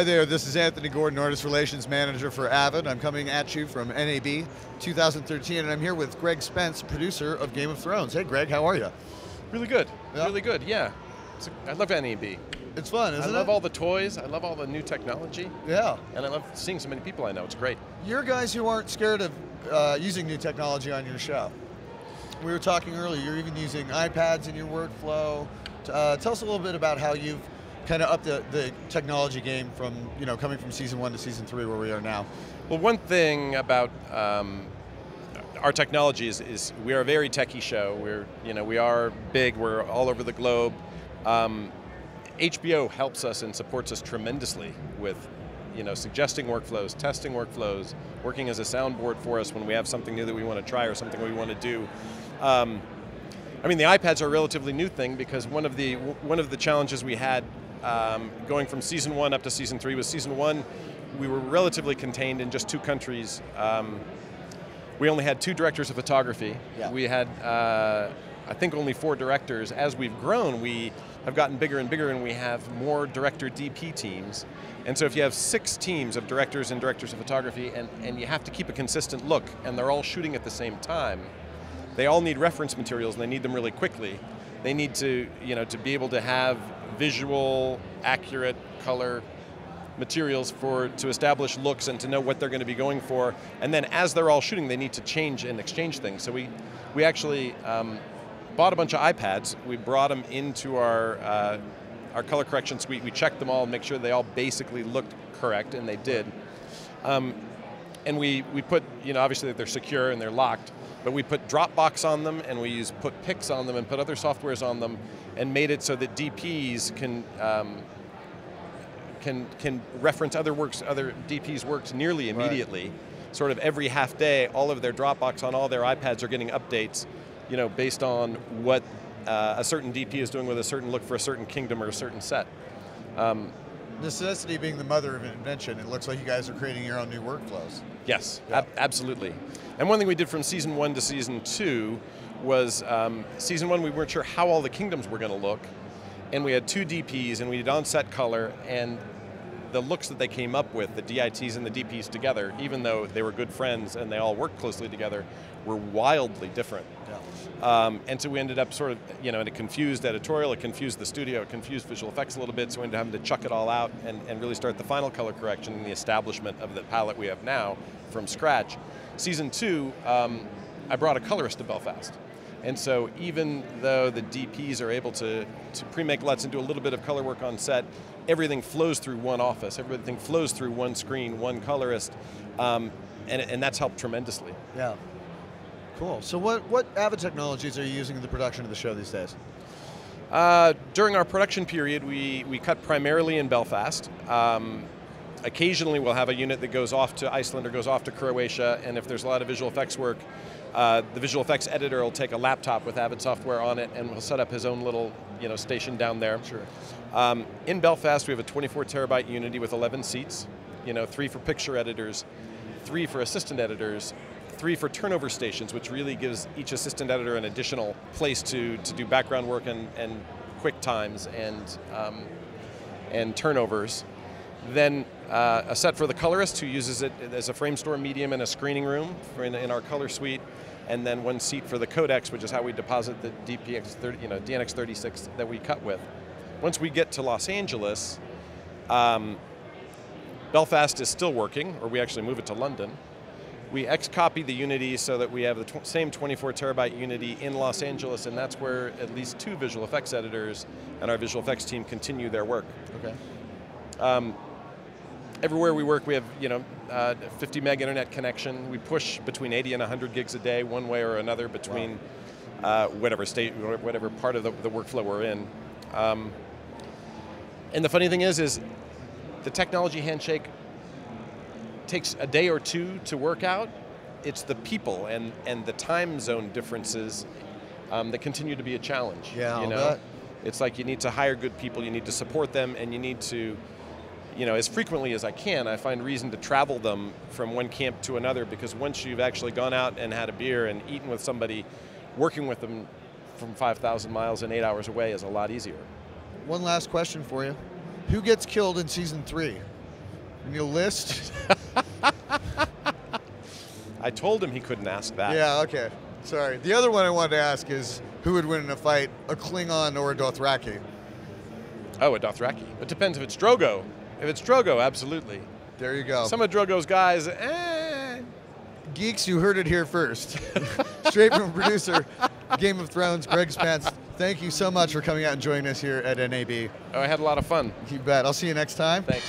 there, this is Anthony Gordon, Artist Relations Manager for Avid. I'm coming at you from NAB 2013, and I'm here with Greg Spence, producer of Game of Thrones. Hey Greg, how are you? Really good, yeah. Really good, yeah. I love NAB. It's fun, isn't it? I love all the toys, I love all the new technology. Yeah. And I love seeing so many people I know, it's great. You're guys who aren't scared of using new technology on your show. We were talking earlier, you're even using iPads in your workflow. Tell us a little bit about how you've kind of upped the technology game from, coming from season 1 to season 3 where we are now. Well, one thing about our technology is we are a very techie show. We are big, we're all over the globe. HBO helps us and supports us tremendously with suggesting workflows, testing workflows, working as a soundboard for us when we have something new that we want to try or something we want to do. I mean, the iPads are a relatively new thing because one of the challenges we had going from season 1 up to season 3 was season 1, we were relatively contained in just 2 countries. We only had 2 directors of photography. Yeah. We had, I think, only 4 directors. As we've grown, we have gotten bigger and bigger, and we have more director DP teams. And so if you have 6 teams of directors and directors of photography, and you have to keep a consistent look, and they're all shooting at the same time, they all need reference materials, and they need them really quickly. They need to, to be able to have visual, accurate color materials to establish looks and to know what they're going to be going for. And then as they're all shooting, they need to change and exchange things. So we actually bought a bunch of iPads. We brought them into our color correction suite. We checked them all and make sure they all basically looked correct, and they did. And we put, obviously they're secure and they're locked, but we put Dropbox on them, and we put Pix on them and put other softwares on them, and made it so that DPs can reference other DPs' works nearly immediately. Right. Sort of every half day, all of their Dropbox on all their iPads are getting updates, based on what a certain DP is doing with a certain look for a certain kingdom or a certain set. Necessity being the mother of invention, it looks like you guys are creating your own new workflows. Yes, yeah. Absolutely. And one thing we did from season 1 to season 2 was season 1 we weren't sure how all the kingdoms were going to look, and we had 2 DPs and we did on-set color, and the looks that they came up with, the DITs and the DPs together, even though they were good friends and they all worked closely together, were wildly different. Yeah. And so we ended up sort of, in a confused editorial, it confused the studio, it confused visual effects a little bit, so we ended up having to chuck it all out and really start the final color correction and the establishment of the palette we have now from scratch. Season 2, I brought a colorist to Belfast. And so even though the DPs are able to pre-make LUTs and do a little bit of color work on set, everything flows through one office, everything flows through one screen, one colorist, and that's helped tremendously. Yeah. Cool. So what Avid technologies are you using in the production of the show these days? During our production period, we cut primarily in Belfast. Occasionally we'll have a unit that goes off to Iceland or goes off to Croatia, and if there's a lot of visual effects work, the visual effects editor will take a laptop with Avid software on it and will set up his own little station down there. Sure. In Belfast we have a 24 terabyte Unity with 11 seats, 3 for picture editors, 3 for assistant editors, 3 for turnover stations, which really gives each assistant editor an additional place to do background work and quick times and turnovers. Then a set for the colorist who uses it as a frame store medium in a screening room in our color suite, and then 1 seat for the codecs, which is how we deposit the DNX36 that we cut with. Once we get to Los Angeles, Belfast is still working, or we actually move it to London. We X-copy the Unity so that we have the same 24 terabyte Unity in Los Angeles, and that's where at least 2 visual effects editors and our visual effects team continue their work. Okay. Everywhere we work, we have 50 meg internet connection. We push between 80 and 100 gigs a day, one way or another, between whatever part of the workflow we're in. And the funny thing is the technology handshake takes a day or 2 to work out. It's the people and the time zone differences that continue to be a challenge. Yeah, It's like you need to hire good people, you need to support them, and you need to, as frequently as I can, I find reason to travel them from one camp to another, because once you've actually gone out and had a beer and eaten with somebody, working with them from 5,000 miles and 8 hours away is a lot easier. One last question for you. Who gets killed in season 3? Can you list? I told him he couldn't ask that. Yeah, okay. Sorry. The other one I wanted to ask is who would win in a fight, a Klingon or a Dothraki? Oh, a Dothraki. It depends if it's Drogo. If it's Drogo, absolutely. There you go. Some of Drogo's guys, Geeks, you heard it here first. Straight from producer, Game of Thrones, Greg Spence. Thank you so much for coming out and joining us here at NAB. Oh, I had a lot of fun. You bet. I'll see you next time. Thanks.